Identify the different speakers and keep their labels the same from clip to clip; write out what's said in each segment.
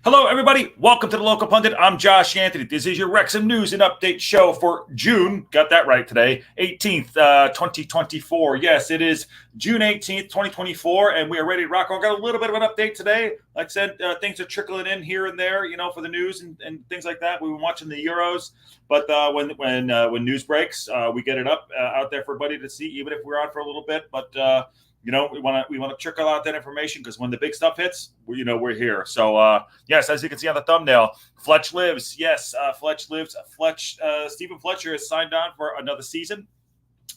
Speaker 1: Hello, everybody. Welcome to the Local Pundit. I'm Josh Anthony. This is your Wrexham News and Update show for June. Got that right today, 18th, 2024. Yes, it is June 18th, 2024, and we are ready to rock on. Got a little bit of an update today. Like I said, things are trickling in here and there, for the news and things like that. We've been watching the Euros, but when news breaks, we get it up out there for everybody to see, even if we're on for a little bit. But we want to trickle out that information because when the big stuff hits, we're here. So yes, as you can see on the thumbnail, Fletch Lives. Yes, Fletch Lives. Steven Fletcher has signed on for another season.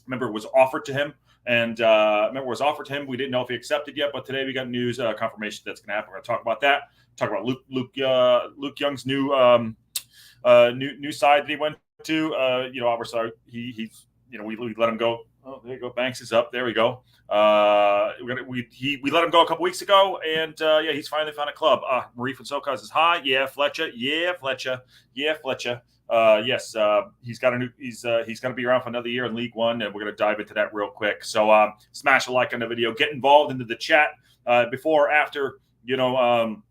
Speaker 1: Remember, it was offered to him, we didn't know if he accepted yet, but today we got news confirmation that's going to happen. We're going to talk about that. Talk about Luke Young's new side that he went to. Obviously we let him go. Oh, there you go. Banks is up. There we go. We let him go a couple weeks ago, and he's finally found a club. Marie from STōK Cae Ras is hi. Yeah, Fletcher. Yeah, Fletcher. Yeah, Fletcher. Yes, he's going to be around for another year in League One, and we're going to dive into that real quick. So smash a like on the video, get involved into the chat before, after the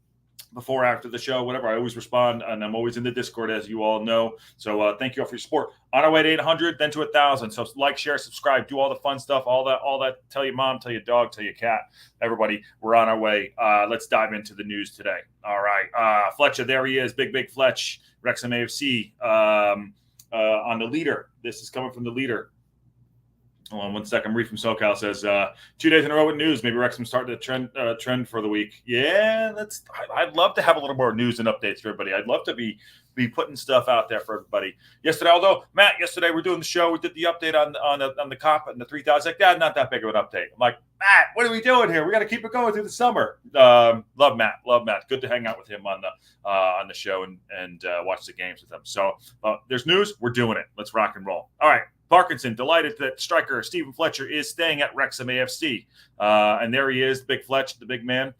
Speaker 1: show, whatever. I always respond, and I'm always in the Discord, as you all know. So thank you all for your support. On our way to 800, then to 1,000. So like, share, subscribe, do all the fun stuff, all that. Tell your mom, tell your dog, tell your cat. Everybody, we're on our way. Let's dive into the news today. All right, Fletcher, there he is, big Fletch, Wrexham AFC on the leader. This is coming from the leader. Hold on 1 second. Marie from SoCal says 2 days in a row with news. Maybe Wrexham started the trend for the week. Yeah, I'd love to have a little more news and updates for everybody. I'd love to be putting stuff out there for everybody. Yesterday, Matt, we're doing the show. We did the update on the cop and the 3,000. Like, not that big of an update. I'm like, Matt, what are we doing here? We got to keep it going through the summer. Love Matt. Good to hang out with him on the show and watch the games with him. So there's news. We're doing it. Let's rock and roll. All right. Parkinson, delighted that striker Steven Fletcher is staying at Wrexham AFC. And there he is, the big Fletch, the big man.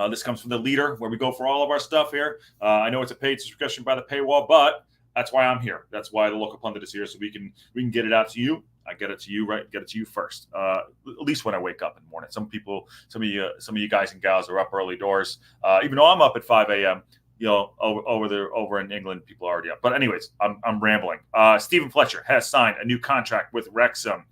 Speaker 1: This comes from the leader, where we go for all of our stuff here. I know it's a paid subscription by the paywall, but that's why I'm here. That's why the Local Pundit is here, so we can get it out to you. I get it to you, right? Get it to you first. At least when I wake up in the morning. Some of you guys and gals are up early doors. Even though I'm up at 5 a.m., over in England, people are already up. But anyways, I'm rambling. Steven Fletcher has signed a new contract with Wrexham.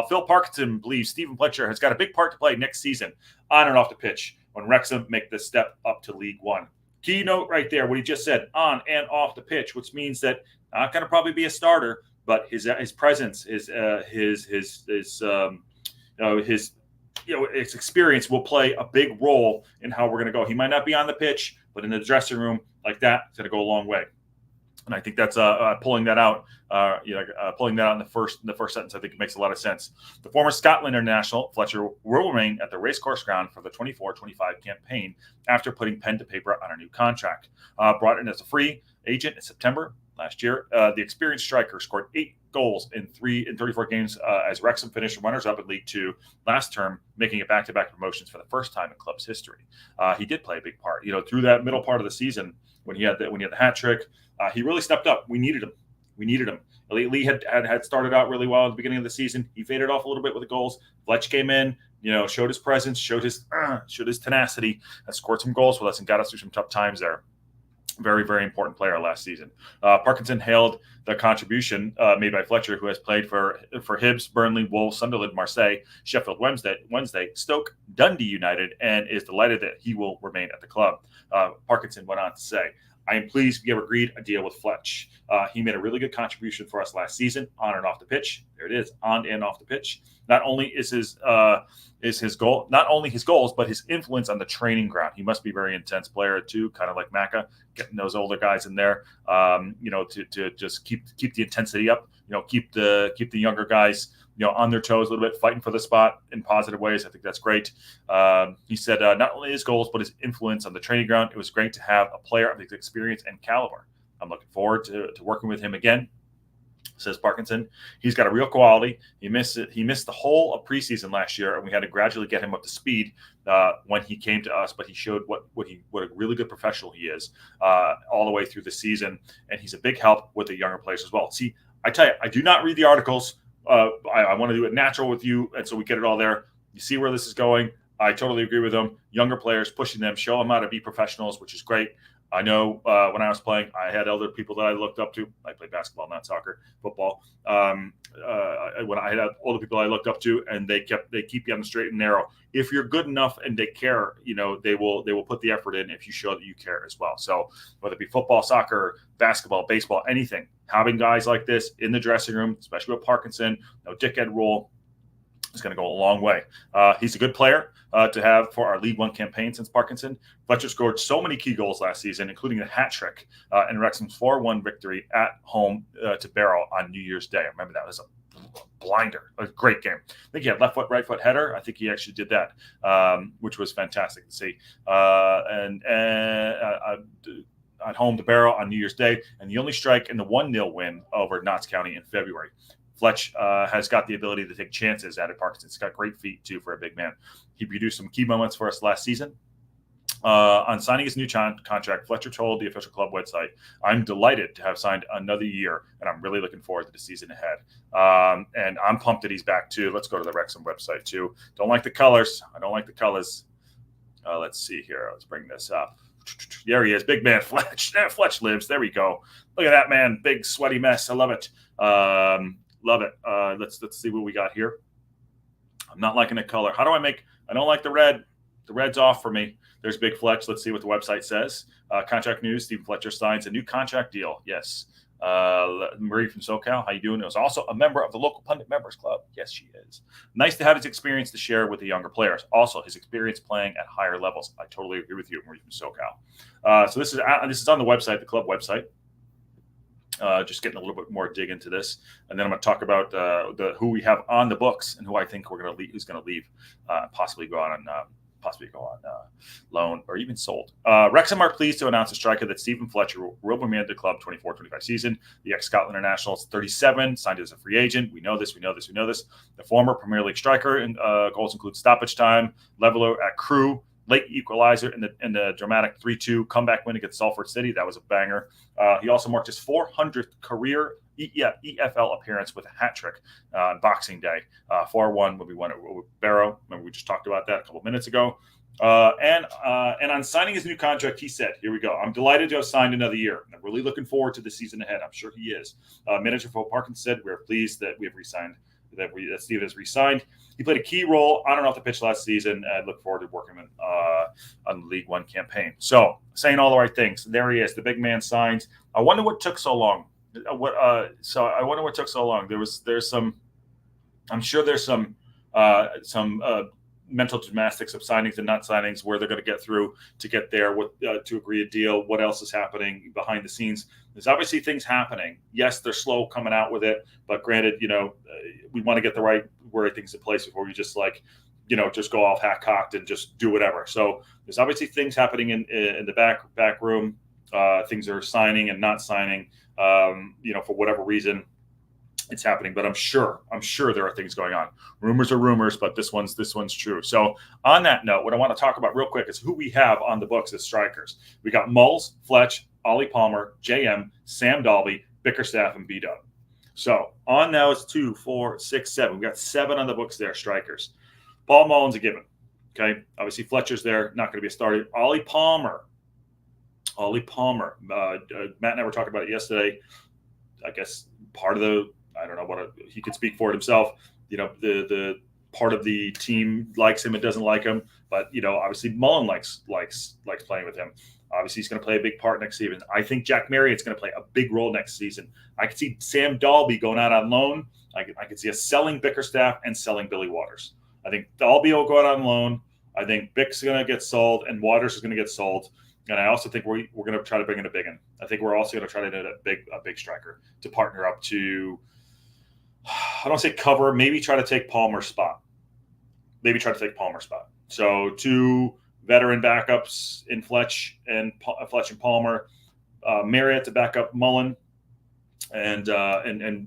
Speaker 1: Phil Parkinson believes Steven Fletcher has got a big part to play next season on and off the pitch when Wrexham make the step up to League One. Keynote right there, what he just said, on and off the pitch, which means that not going to probably be a starter, but his presence, his experience will play a big role in how we're going to go. He might not be on the pitch, but in the dressing room like that, it's going to go a long way. And I think that's pulling that out. Pulling that out in the first sentence, I think it makes a lot of sense. The former Scotland international, Fletcher, will remain at the racecourse ground for the 24-25 campaign after putting pen to paper on a new contract. Brought in as a free agent in September last year, the experienced striker scored 8 goals in 34 games as Wrexham finished runners-up in League Two last term, making it back-to-back promotions for the first time in club's history. He did play a big part, through that middle part of the season when he had the hat trick. He really stepped up. We needed him. Lee had started out really well at the beginning of the season. He faded off a little bit with the goals. Fletch came in, showed his presence, showed his tenacity, and scored some goals with us and got us through some tough times there. Very, very important player last season. Parkinson hailed the contribution made by Fletcher, who has played for Hibs, Burnley, Wolves, Sunderland, Marseille, Sheffield Wednesday, Stoke, Dundee United, and is delighted that he will remain at the club. Parkinson went on to say, I am pleased we have agreed a deal with Fletch. He made a really good contribution for us last season, on and off the pitch. There it is, on and off the pitch. Not only is his goal, not only his goals, but his influence on the training ground. He must be a very intense player too, kind of like Macca, getting those older guys in there, to just keep the intensity up. Keep the younger guys, on their toes a little bit, fighting for the spot in positive ways. I think that's great. He said not only his goals, but his influence on the training ground. It was great to have a player of his experience and caliber. I'm looking forward to working with him again, says Parkinson. He's got a real quality. He missed the whole of preseason last year, and we had to gradually get him up to speed when he came to us. But he showed what a really good professional he is all the way through the season, and he's a big help with the younger players as well. See, I tell you, I do not read the articles. I want to do it natural with you, and so we get it all there. You see where this is going. I totally agree with them. Younger players, pushing them, show them how to be professionals, which is great. I know when I was playing, I had other people that I looked up to. I played basketball, not soccer, football. When I had older people I looked up to, and they keep you on the straight and narrow. If you're good enough and they care, they will put the effort in if you show that you care as well. So whether it be football, soccer, basketball, baseball, anything, having guys like this in the dressing room, especially with Parkinson, no dickhead rule, is going to go a long way. He's a good player to have for our League One campaign since Parkinson. Fletcher scored so many key goals last season, including a hat trick in Wrexham's 4-1 victory at home to Barrow on New Year's Day. I remember that was a blinder, a great game. I think he had left foot, right foot header. I think he actually did that, which was fantastic to see. At home to Barrow on New Year's Day, and the only strike in the 1-0 win over Notts County in February. Fletch has got the ability to take chances at Parkinson. He's got great feet, too, for a big man. He produced some key moments for us last season. On signing his new contract, Fletcher told the official club website, "I'm delighted to have signed another year, and I'm really looking forward to the season ahead." And I'm pumped that he's back, too. Let's go to the Wrexham website, too. Don't like the colors. I don't like the colors. Let's see here. Let's bring this up. There he is, big man Fletch. Fletch Lives. There we go. Look at that, man. Big, sweaty mess. I love it. Love it. Let's see what we got here. I'm not liking the color. How do I don't like the red. The red's off for me. There's Big Fletch. Let's see what the website says. Contract news, Steven Fletcher signs a new contract deal. Yes. Marie from SoCal, how you doing? Was also a member of the local Pundit Members Club. Yes, she is. Nice to have his experience to share with the younger players. Also, his experience playing at higher levels. I totally agree with you, Marie from SoCal. So this is on the website, the club website. Just getting a little bit more dig into this, and then I'm going to talk about who we have on the books and who I think who's going to leave, possibly go on loan or even sold. Wrexham are pleased to announce a striker that Steven Fletcher will remain at the club 24-25 season. The ex-Scotland international is 37, signed as a free agent. We know this. The former Premier League striker and goals include stoppage time, leveler at Crewe, late equalizer in the dramatic 3-2 comeback win against Salford City. That was a banger. He also marked his 400th career EFL appearance with a hat trick on Boxing Day, 4-1 when we won it with Barrow. Remember, we just talked about that a couple of minutes ago. And on signing his new contract, he said, here we go, "I'm delighted to have signed another year. I'm really looking forward to the season ahead." I'm sure he is. Manager Phil Parkinson said, "We're pleased that we have re-signed, that Steve has re-signed. He played a key role on and off the pitch last season. I look forward to working on the League One campaign." So, saying all the right things. There he is. The big man signs. I wonder what took so long. There's some. I'm sure there's some mental gymnastics of signings and not signings, where they're going to get through to get there, to agree a deal, what else is happening behind the scenes. There's obviously things happening. Yes, they're slow coming out with it, but granted, we want to get the right things in place before we just just go off half-cocked and just do whatever. So there's obviously things happening in the back room. Things are signing and not signing, for whatever reason it's happening, but I'm sure there are things going on. Rumors are rumors, but this one's true. So on that note, what I want to talk about real quick is who we have on the books as strikers. We got Mulls, Fletch, Ollie Palmer, JM, Sam Dalby, Bickerstaff, and B-Dub. So on now is 2, 4, 6, 7. We got 7 on the books there, strikers. Paul Mullen's a given. Okay, obviously Fletcher's there, not going to be a starter. Ollie Palmer. Matt and I were talking about it yesterday. I guess part of I don't know what he could speak for it himself. The part of the team likes him and doesn't like him, but obviously Mullen likes playing with him. Obviously, he's going to play a big part next season. I think Jack Marriott's going to play a big role next season. I could see Sam Dalby going out on loan. I could see us selling Bickerstaff and selling Billy Waters. I think Dalby will go out on loan. I think Bick's going to get sold and Waters is going to get sold. And I also think we're going to try to bring in a big one. I think we're also going to try to get a big striker to partner up to, I don't say cover, maybe try to take Palmer's spot. So 2 veteran backups in Fletch and Palmer, Marriott to back up Mullen, and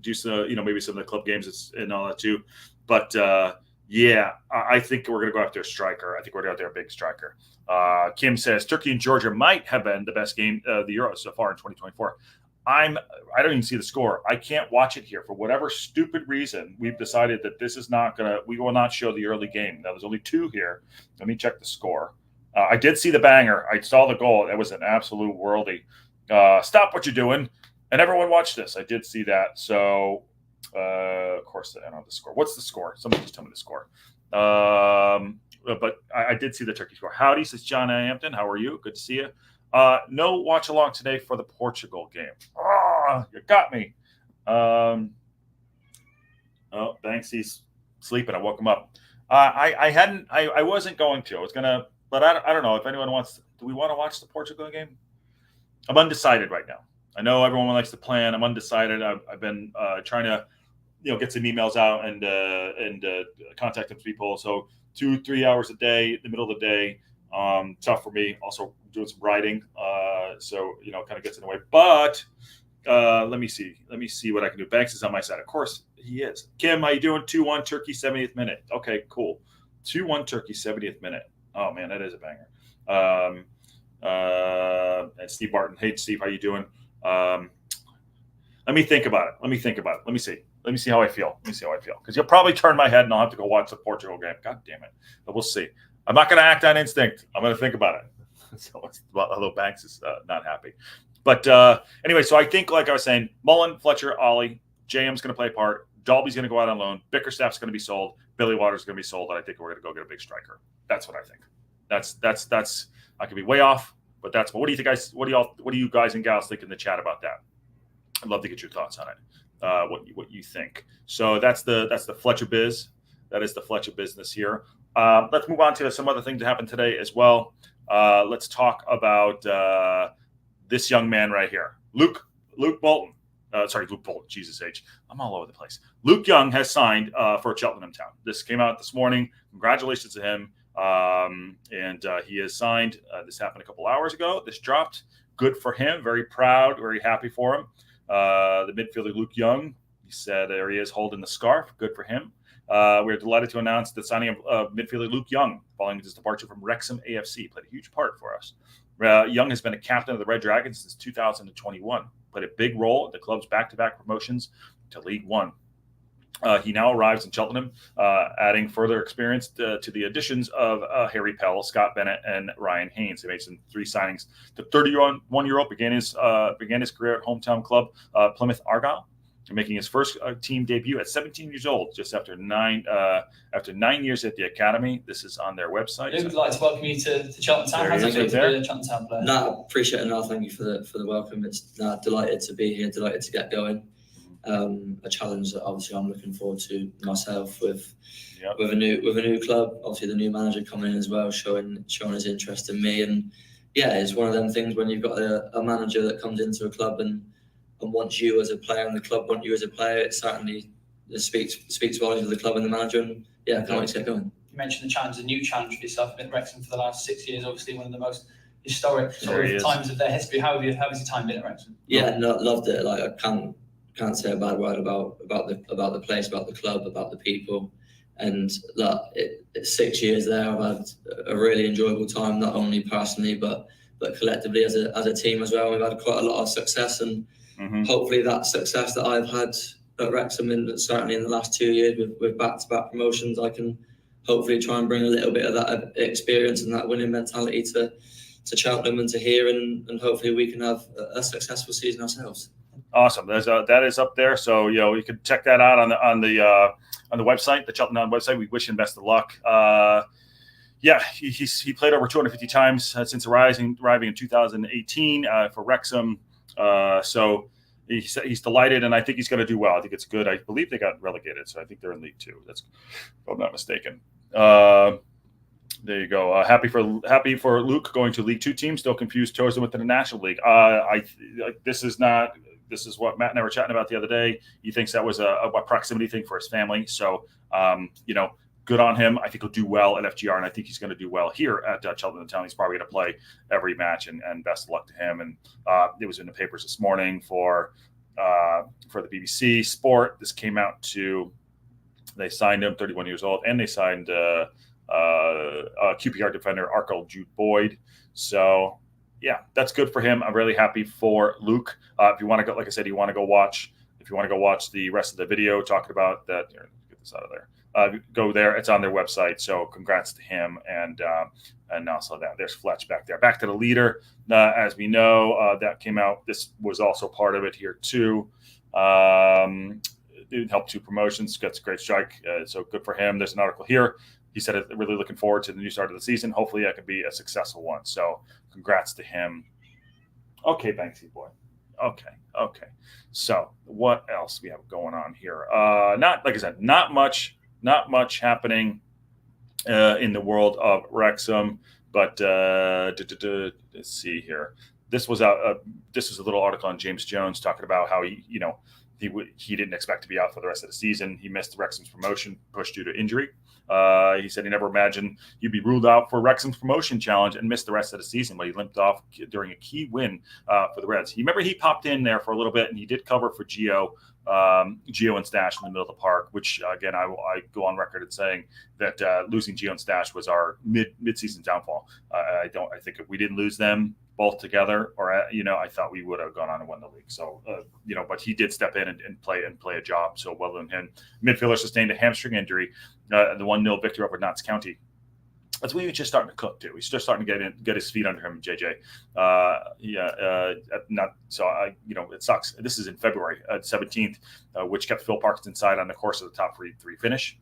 Speaker 1: do some, maybe some of the club games and all that too. But I think we're going to go after a striker. I think we're going to go after a big striker. Kim says Turkey and Georgia might have been the best game of the Euros so far in 2024. I don't even see the score. I can't watch it here for whatever stupid reason. We've decided that this is not we will not show the early game. Now there's only 2 here. Let me check the score. I did see the banger. I saw the goal. It was an absolute worldie. Stop what you're doing, and everyone watch this. I did see that. So, of course, I don't know the score. What's the score? Somebody just tell me the score. But I did see the Turkey score. Howdy, says John Hampton. How are you? Good to see you. No watch along today for the Portugal game. Oh, you got me. Oh, Banksy's sleeping. I woke him up. I wasn't going to. I was gonna, but I don't know if anyone wants. Do we want to watch the Portugal game? I'm undecided right now. I know everyone likes to plan. I'm undecided. I've been trying to, get some emails out and contact some people. So 2-3 hours a day, in the middle of the day. Tough for me. Also doing some writing, so kind of gets in the way. But let me see what I can do. Banks is on my side, of course he is. Kim, how you doing? 2-1 Turkey, 70th minute. Okay, cool. 2-1 Turkey, 70th minute. Oh man, that is a banger. And Steve Barton, hey Steve, how you doing? Let me think about it. Let me see how I feel. Because you'll probably turn my head and I'll have to go watch the Portugal game. God damn it. But we'll see. I'm not going to act on instinct. I'm going to think about it. So, although Banks is not happy. But anyway, so I think, like I was saying, Mullen, Fletcher, Ollie, JM's going to play a part. Dalby's going to go out on loan. Bickerstaff's going to be sold. Billy Waters is going to be sold. And I think we're going to go get a big striker. That's what I think. That's. I could be way off, but that's. What do you think, guys? What do you guys and gals think in the chat about that? I'd love to get your thoughts on it. What you think? So that's the Fletcher biz. That is the Fletcher business here. Let's move on to some other things that happened today as well. Let's talk about this young man right here, Luke Bolton. Luke Bolton. Jesus H. I'm all over the place. Luke Young has signed for Cheltenham Town. This came out this morning. Congratulations to him. And he has signed. This happened a couple hours ago. This dropped. Good for him. Very proud. Very happy for him. The midfielder Luke Young. He said there he is holding the scarf. Good for him. We're delighted to announce the signing of midfielder Luke Young following his departure from Wrexham AFC. Played a huge part for us. Young has been a captain of the Red Dragons since 2021. Played a big role in the club's back-to-back promotions to League One. He now arrives in Cheltenham, adding further experience to the additions of Harry Pell, Scott Bennett, and Ryan Haynes. He made some 3 signings. The 31-year-old began his career at hometown club Plymouth Argyle, making his first team debut at 17 years old, just after 9 years at the academy. This is on their website.
Speaker 2: Luke, would like to welcome you to Cheltenham Town. How's it feel to be a Cheltenham Town player?
Speaker 3: No, appreciate it. No, thank you for the welcome. It's delighted to be here. Delighted to get going. A challenge that obviously I'm looking forward to myself with a new club. Obviously, the new manager coming in as well, showing his interest in me. And yeah, it's one of them things when you've got a manager that comes into a club and wants you as a player, and the club want you as a player. It certainly speaks volumes of the club and the manager. And yeah, I can't wait to get going.
Speaker 2: You mentioned the new challenge for yourself. You've been at Wrexham for the last 6 years. Obviously, one of the most historic times of their history. How has your time been at Wrexham?
Speaker 3: Yeah, no, loved it. Like I can't say a bad word about the place, about the club, about the people. And it's 6 years there. I've had a really enjoyable time, not only personally but collectively as a team as well. We've had quite a lot of success, and hopefully that success that I've had at Wrexham, certainly in the last 2 years with back-to-back promotions, I can hopefully try and bring a little bit of that experience and that winning mentality to Cheltenham and to here, and hopefully we can have a successful season ourselves.
Speaker 1: Awesome. That is up there. So, you can check that out on the website, the Cheltenham website. We wish him best of luck. He played over 250 times since arriving in 2018 for Wrexham. So he's delighted, and I think he's going to do well. I think it's good. I believe they got relegated, so I think they're in League Two. That's, if I'm not mistaken. There you go. Happy for Luke going to League Two team. Still confused, chosen within the National League. This is what Matt and I were chatting about the other day. He thinks that was a proximity thing for his family. So, good on him. I think he'll do well at FGR, and I think he's going to do well here at Cheltenham Town. He's probably going to play every match, and best of luck to him. And it was in the papers this morning for the BBC Sport. This came out they signed him, 31 years old, and they signed QPR defender Arkell Jude Boyd. So, yeah, that's good for him. I'm really happy for Luke. If you want to go, like I said, if you want to go watch the rest of the video talking about that, here, get this out of there. Go there. It's on their website. So congrats to him. And also there's Fletch back there. Back to the leader. As we know, that came out. This was also part of it here too. It helped 2 promotions. Gets a great strike. So good for him. There's an article here. He said, really looking forward to the new start of the season. Hopefully that could be a successful one. So congrats to him. Okay, Banksy boy. Okay. So what else we have going on here? Not, like I said, not much happening in the world of Wrexham, but let's see here. This was a little article on James Jones talking about how he didn't expect to be out for the rest of the season. He missed Wrexham's promotion push due to injury. He said he never imagined he'd be ruled out for Wrexham's promotion challenge and missed the rest of the season, but he limped off during a key win for the Reds. You remember he popped in there for a little bit, and he did cover for Gio and Stash in the middle of the park, which, again, I go on record as saying that losing Gio and Stash was our mid-season downfall. I think if we didn't lose them both together, or I thought we would have gone on and won the league. So but he did step in and play a job. So well done him. Midfielder sustained a hamstring injury, the 1-0 victory over Notts County. That's when he was just starting to cook too. He's just starting to get his feet under him, JJ. It sucks. This is in February 17th, which kept Phil Parkinson inside on the course of the top three finish.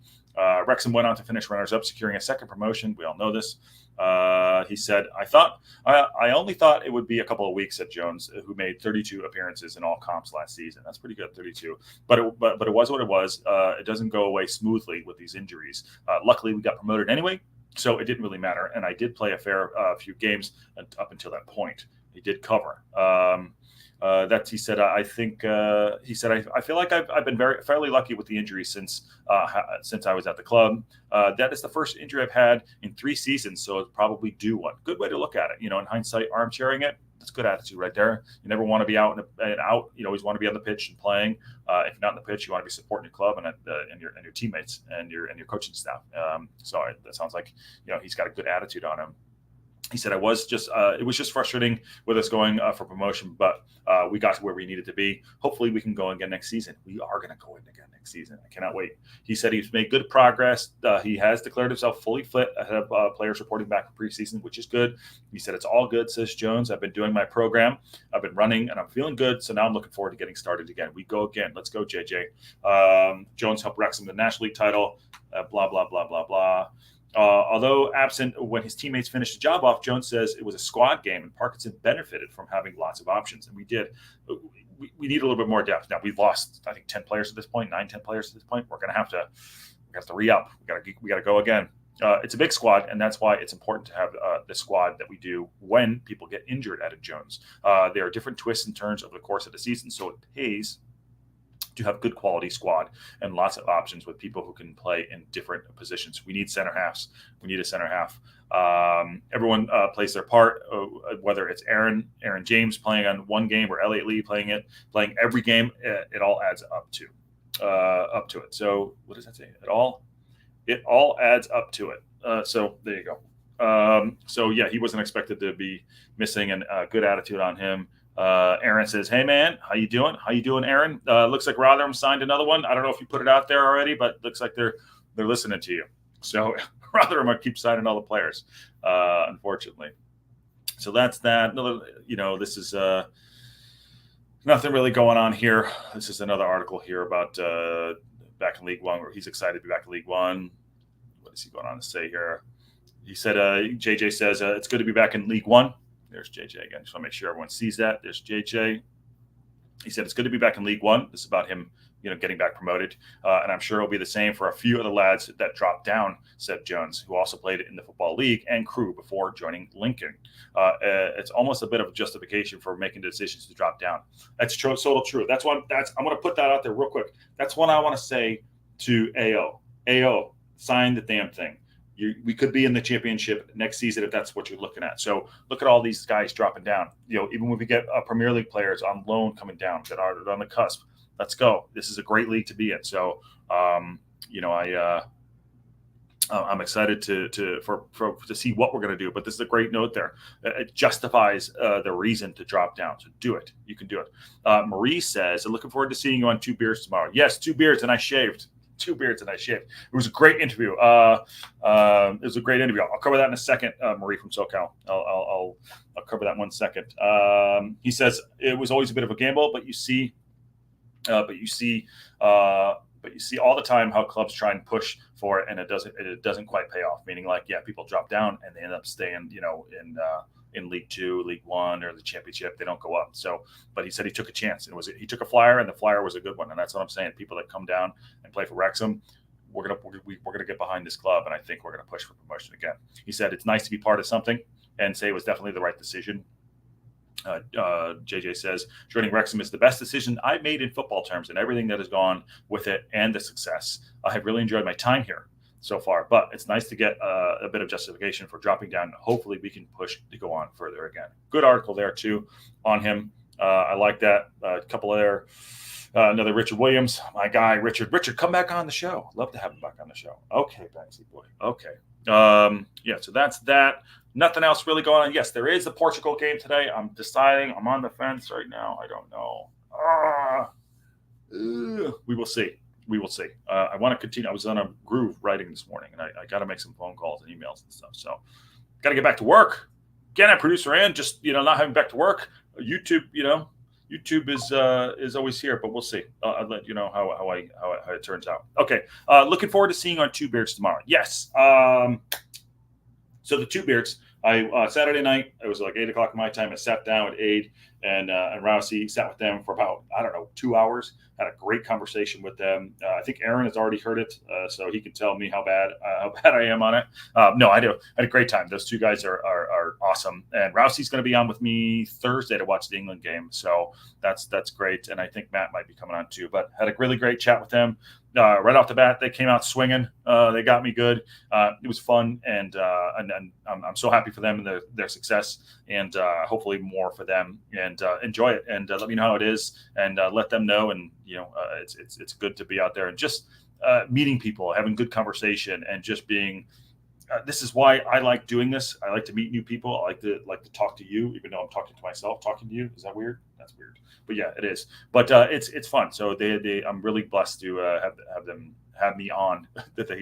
Speaker 1: Wrexham went on to finish runners-up, securing a second promotion. We all know this. He said, I only thought it would be a couple of weeks, said Jones, who made 32 appearances in all comps last season. That's pretty good, 32. But it was what it was. It doesn't go away smoothly with these injuries. Luckily, we got promoted anyway, so it didn't really matter. And I did play a fair few games up until that point. He did cover. He said, I feel like I've been fairly lucky with the injury since I was at the club. That is the first injury I've had in 3 seasons, so it's probably due one. Good way to look at it. In hindsight, armchairing it, that's good attitude right there. You never want to be out and out. You always want to be on the pitch and playing. If you're not on the pitch, you want to be supporting your club and your teammates and your coaching staff. So that sounds like he's got a good attitude on him. He said, it was just frustrating with us going for promotion, but we got to where we needed to be. Hopefully we can go again next season. We are going to go in again next season. I cannot wait. He said he's made good progress. He has declared himself fully fit ahead of players reporting back for preseason, which is good. He said, it's all good, says Jones. I've been doing my program. I've been running, and I'm feeling good. So now I'm looking forward to getting started again. We go again. Let's go, JJ. Jones helped Wrexham the National League title, blah, blah, blah, blah, blah. Although absent when his teammates finished the job off, Jones says it was a squad game and Parkinson benefited from having lots of options. And we did. We need a little bit more depth. Now, we've lost, I think, 10 players at this point, 10 players at this point. We're going to have to re-up. We got to go again. It's a big squad, and that's why it's important to have the squad that we do when people get injured at Jones. There are different twists and turns over the course of the season, so it pays to have good quality squad and lots of options with people who can play in different positions. We need center halves. We need a center half. Everyone plays their part, whether it's Aaron James playing on one game or Elliot Lee playing every game. It all adds up to it. So what does that say? It all adds up to it. So there you go. So yeah, he wasn't expected to be missing, and good attitude on him. Aaron says, hey man, how you doing, Aaron? Looks like Rotherham signed another one. I don't know if you put it out there already, but looks like they're listening to you. So Rotherham keep signing all the players, unfortunately. So that's that. This is nothing really going on here. This is another article here about back in League One, where he's excited to be back in League One. What is he going on to say here? He said, JJ says, it's good to be back in League One. There's JJ again. Just want to make sure everyone sees that. There's JJ. He said, it's good to be back in League One. This is about him, getting back promoted. And I'm sure it'll be the same for a few of the lads that dropped down, said Jones, who also played in the Football League and Crew before joining Lincoln. It's almost a bit of a justification for making decisions to drop down. That's true. So true. I'm going to put that out there real quick. That's what I want to say to AO. AO, sign the damn thing. We could be in the championship next season if that's what you're looking at. So look at all these guys dropping down. Even when we get Premier League players on loan coming down that are on the cusp, let's go. This is a great league to be in. So, I'm excited to see what we're going to do. But this is a great note there. It justifies the reason to drop down. So do it. You can do it. Marie says, looking forward to seeing you on Two Beards tomorrow. Yes, 2 beards and I shaved. 2 beards and I shaved. It was a great interview. It was a great interview. I'll cover that in a second, Marie from SoCal. I'll cover that in 1 second. He says it was always a bit of a gamble, but you see all the time how clubs try and push for it, and it doesn't quite pay off. Meaning, like, yeah, people drop down and they end up staying, in League 2, League 1, or the Championship. They don't go up. So, but he said he took a chance. He took a flyer, and the flyer was a good one. And that's what I'm saying. People that come down and play for Wrexham, we're gonna get behind this club, and I think we're gonna push for promotion again. He said it's nice to be part of something, and say it was definitely the right decision. JJ says, joining Wrexham is the best decision I've made in football terms, and everything that has gone with it and the success. I have really enjoyed my time here so far, but it's nice to get a bit of justification for dropping down. Hopefully we can push to go on further again. Good article there too on him. I like that. A couple there. Another Richard Williams, my guy, Richard, come back on the show. Love to have him back on the show. Okay, Banksy boy. Okay. Yeah, so that's that. Nothing else really going on. Yes, there is the Portugal game today. I'm deciding. I'm on the fence right now. I don't know. We will see. I want to continue. I was on a groove writing this morning, and I got to make some phone calls and emails and stuff. So got to get back to work. Get a producer in. Just not having back to work. YouTube. YouTube is always here, but we'll see. I'll let you know how it turns out. Okay. Looking forward to seeing you on Two Beards tomorrow. Yes. So the Two Beards, Saturday night, it was like 8 o'clock my time. I sat down with Aid and Rousey, sat with them for about, 2 hours. Had a great conversation with them. I think Aaron has already heard it, so he can tell me how bad I am on it. No, I do. I had a great time. Those two guys are awesome. And Rousey's going to be on with me Thursday to watch the England game, so that's great. And I think Matt might be coming on too. But had a really great chat with them. Right off the bat, they came out swinging. They got me good. It was fun, and I'm so happy for them and their success, and hopefully more for them. And enjoy it, and let me know how it is, and let them know. And it's good to be out there and just meeting people, having good conversation, and just being. This is why I like doing this. I like to meet new people. I like to talk to you, even though I'm talking to myself. Talking to you, is that weird? That's weird. But yeah, it is. But it's fun. So I'm really blessed to have them have me on. That they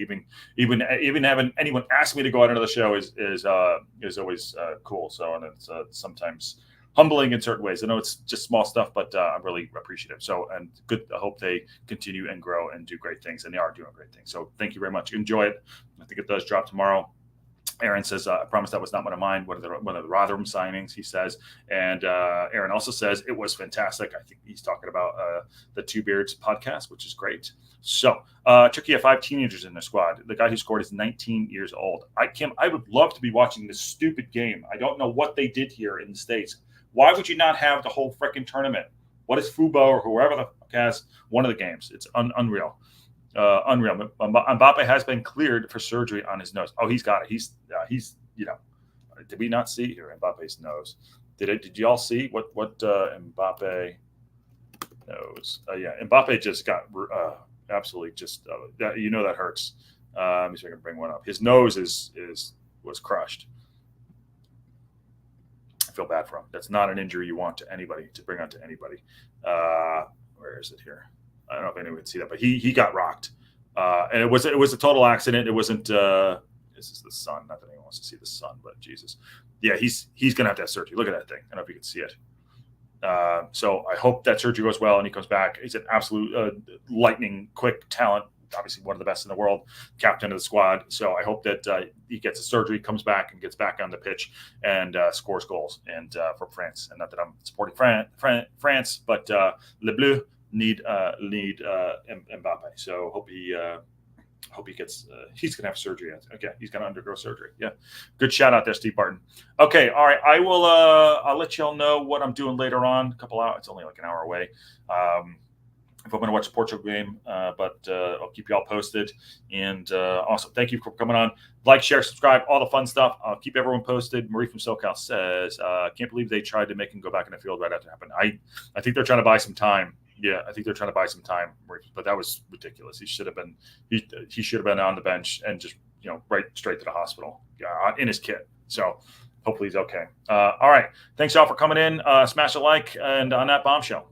Speaker 1: even having anyone ask me to go on another show is always cool. So, and it's sometimes humbling in certain ways. I know it's just small stuff, but I'm really appreciative. So, and good. I hope they continue and grow and do great things, and they are doing great things. So thank you very much. Enjoy it. I think it does drop tomorrow. Aaron says, I promise that was not one of mine. One of the Rotherham signings, he says. And Aaron also says it was fantastic. I think he's talking about the Two Beards podcast, which is great. So Chucky had 5 teenagers in their squad. The guy who scored is 19 years old. I would love to be watching this stupid game. I don't know what they did here in the States. Why would you not have the whole freaking tournament? What is Fubo or whoever the fuck has one of the games? It's unreal. Unreal. Mbappe has been cleared for surgery on his nose. Oh, he's got it. He's did we not see here Mbappe's nose? Did y'all see what Mbappe nose? Yeah, Mbappe just got absolutely just that that hurts. Let me see if I can bring one up. His nose was crushed. I feel bad for him. That's not an injury you want to bring on to anybody. Where is it here? I don't know if anyone can see that, but he got rocked, and it was a total accident. It wasn't. This is the sun. Not that anyone wants to see the sun, but Jesus, yeah, he's gonna have to have surgery. Look at that thing. I don't know if you can see it. So I hope that surgery goes well and he comes back. He's an absolute lightning quick talent. Obviously one of the best in the world, captain of the squad. So I hope that he gets a surgery, comes back and gets back on the pitch and scores goals and for France. And not that I'm supporting France, but Le Bleu need Mbappe. So hope he gets. He's gonna have surgery. Okay, he's gonna undergo surgery. Yeah, good shout out there, Steve Barton. Okay, all right. I will. I'll let y'all know what I'm doing later on. A couple hours. It's only like an hour away. If I'm going to watch the Portugal game, but I'll keep you all posted. And also, thank you for coming on. Like, share, subscribe, all the fun stuff. I'll keep everyone posted. Marie from SoCal says, can't believe they tried to make him go back in the field right after it happened. I think they're trying to buy some time. Yeah, I think they're trying to buy some time, but that was ridiculous. He should have been on the bench and just right straight to the hospital in his kit. So hopefully he's okay. All right. Thanks y'all for coming in. Smash a like, and on that bombshell.